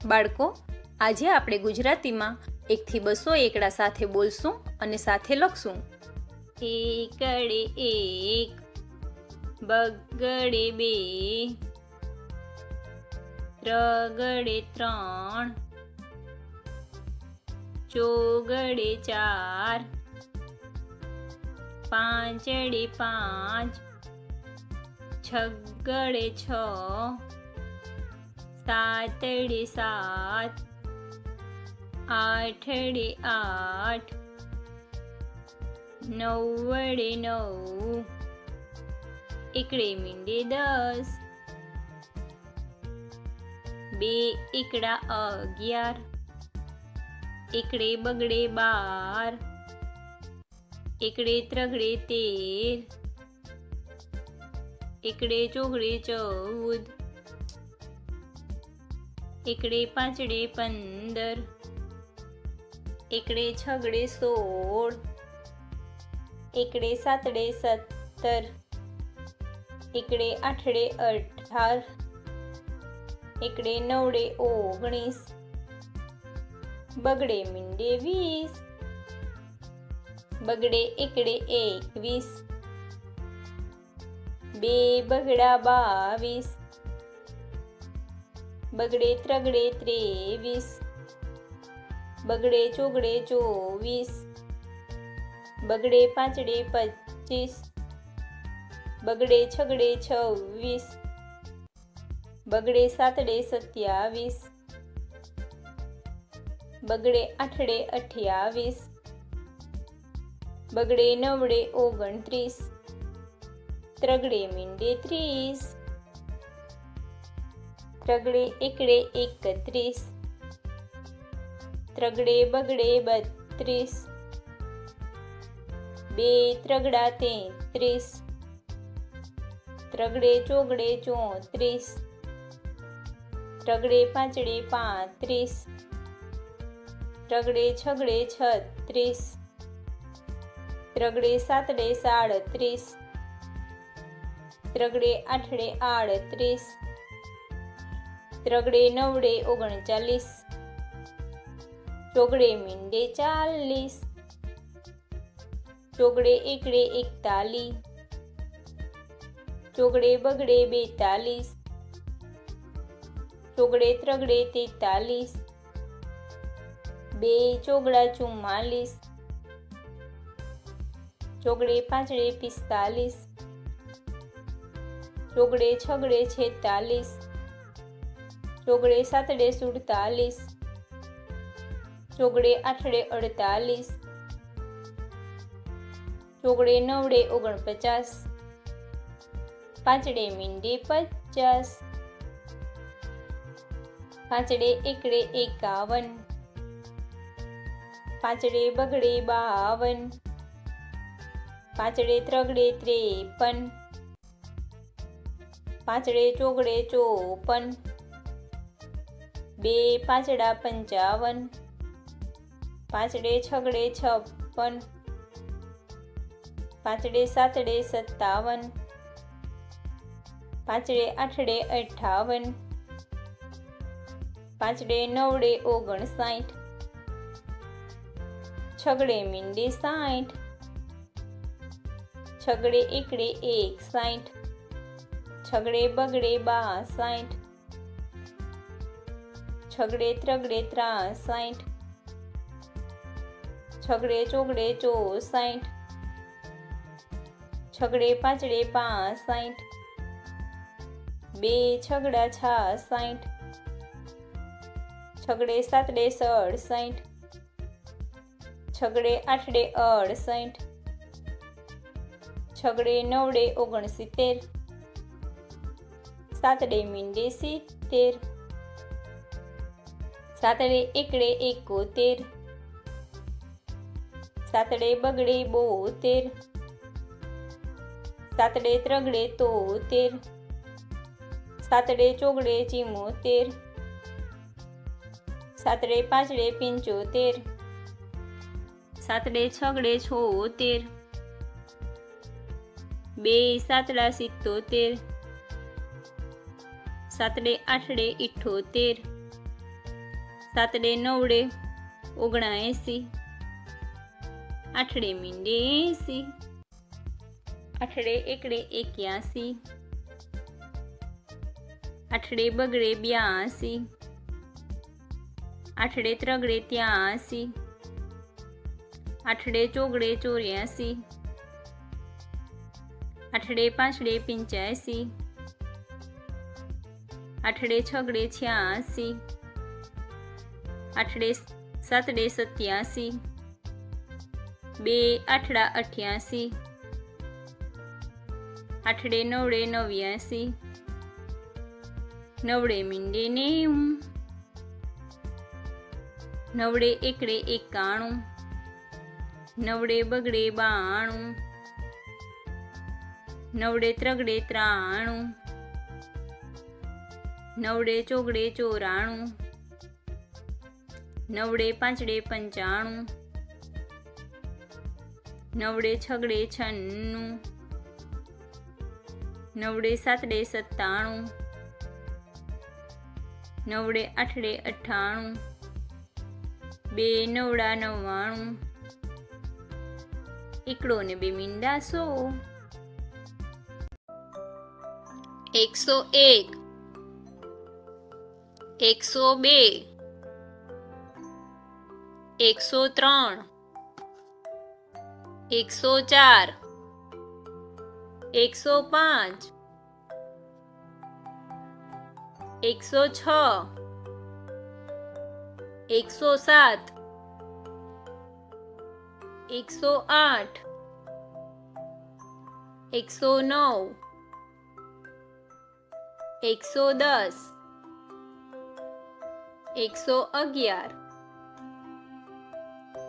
બાળકો, આજે આપણે ગુજરાતીમાં 1 થી 200 એકડા સાથે બોલશું અને સાથે લખશું. એકડે એક, બગડે બે, ત્રગડે ત્રણ, ચોગડે ચાર, પાંચડે પાંચ, છગડે છ, સાતડે સાત, આઠડે આઠ, નવડે નવ, એકડે મીંડે 10, બે એકડા 11, એકડે બગડે 12, એકડે ત્રગડે 13, એકડે ચોગડે 14, એકડે પાંચડે 15, એકડે છગડે 16, એકડે સાતડે 17, એકડે આઠડે 18, એકડે નવડે 19, બગડે મીંડે 20, બગડે એકડે 21, બે બગડા 22, બગડે ત્રગડે 23, બગડે ચોગડે 24, બગડે પાંચડે 25, બગડે છગડે 26, બગડે સાતડે 27, બગડે આઠડે 28, બગડે નવડે 29, ત્રગડે મીંડે 30, ત્રગડે એકડે 31, ત્રગડે બગડે 32, બે ત્રગડા 33, ત્રગડે ચોગડે 34, ત્રગડે પાંચડે 35, ત્રગડે છગડે 36, ત્રગડે સાતડે 37, ત્રગડે આઠડે 38, ત્રગડે નવડે 39, ચોગડે મીંડે 40, ચોગડે એકડે 41, ચોગડે બગડે 42, ચોગડે ત્રગડે 43, બે ચોગડા 44, ચોગડે પાંચડે 45, ચોગડે છગડે 46, ચોગડે સાતડે 47, ચોગડે આઠડે 48, ચોગડે નવડે 49, પાંચડે મીંડે 50, પાંચડે એકડે 51, પાંચડે બગડે 52, પાંચડે ત્રગડે 53, પાંચડે ચોગડે 54, બે પાંચડા 55, પાંચડે છગડે 56, પાંચડે સાતડે 57, પાંચડે આઠડે 58, પાંચડે નવડે 59, છગડે મીંડે 60, છગડે એકડે 61, છગડે બગડે 62, છગડે ત્રગડે 63, છગડે ચોગડે 64, છગડે પાંચડે 65, બે છગડા 66, છગડે સાતડે 67, છગડે આઠડે 68, છગડે નવડે 69, સાતડે મીંડે 70, સાતડે એકડે 71, સાતડે બગડે 72, સાતડે ત્રગડે 73, સાતડે ચોગડે 74, સાતડે પાંચડે 75, સાતડે છગડે 76, બે સાતડા 77, સાતડે આઠડે 78, સાતડે નવડે 79, આઠડે મીંડે 80, આઠડે એકડે 81, આઠડે બગડે 82, આઠડે ત્રગડે 83, આઠડે ચોગડે 84, આઠડે પાંચડે 85, આઠડે છગડે 86, આઠડે સાતડે 87, બે આઠડા 88, આઠડે નવડે 89, નવડે મીંડે 90, નવડે એકડે 91, નવડે બગડે 92, નવડે ત્રગડે 93, નવડે ચોગડે 94, નવડે પાંચડે 95, નવડે છગડે 96, નવડે સાતડે 97, નવડે આઠડે 98, બે નવડા 99, એકડો ને બે મીંડા 100, 101, 102, 103, 104, 105, 106, 107, 108, 109, 110, 111,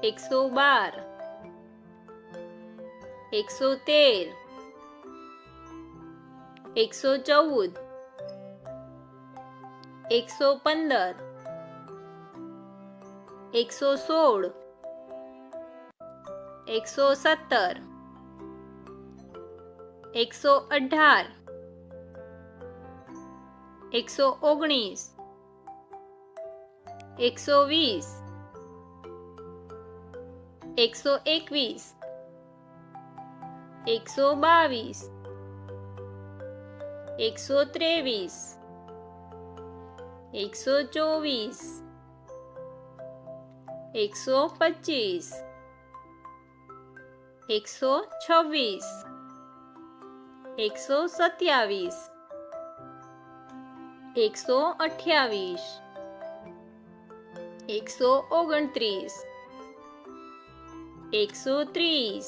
112, 113, 114, 115, 116, 117, 118, 119, 120, 121, 122, 123, 124, 125, 126, 127, 128, 129, 130, 131,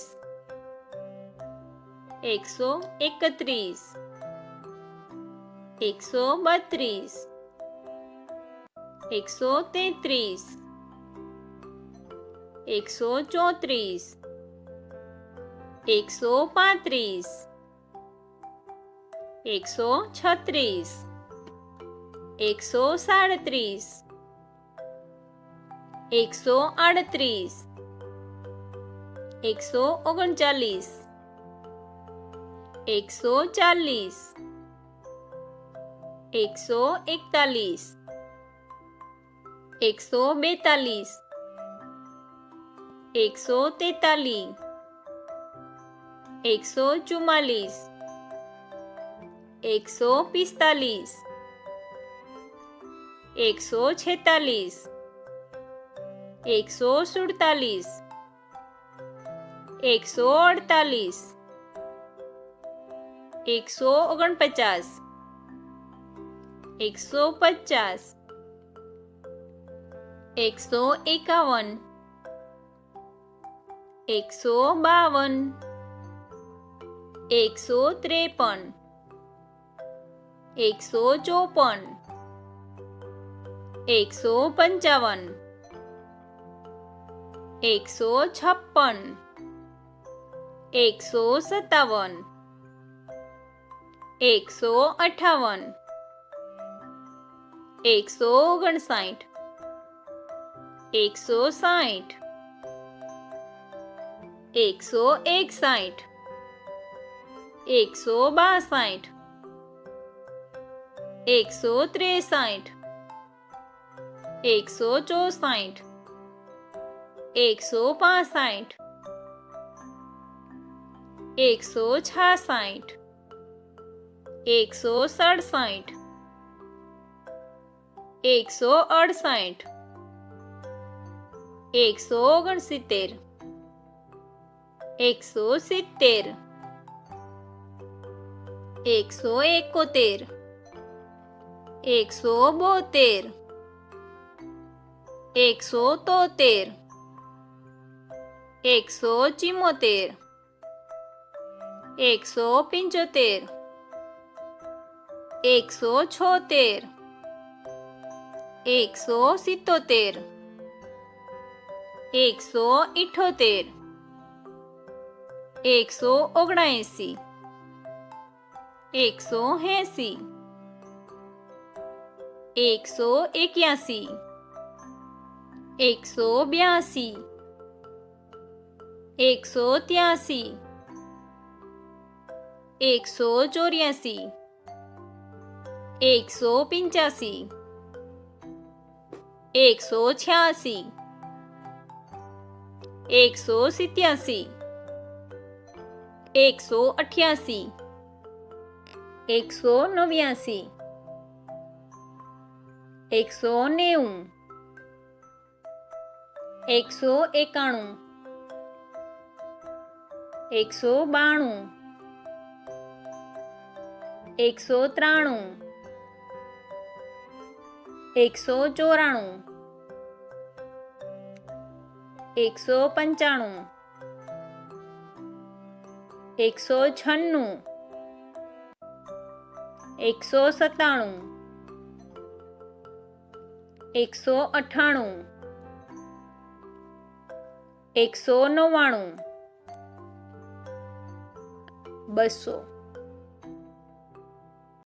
132, 133, 134, 135, 136, 137, 138, 139, 140, 141, 142, 143, 144, 145, 146, 147, 148, 149, 150, 151, 152, 153, 154, 155, 156, 157, 158, 159, 160, 161, 162, 163, 164 165 166 167 168 169 170 171 172 173 174 175 176 177 178 179 180 181 182 183 184 185 186 187 188 189 190 191 192 193 194 195 196 197 198 199 200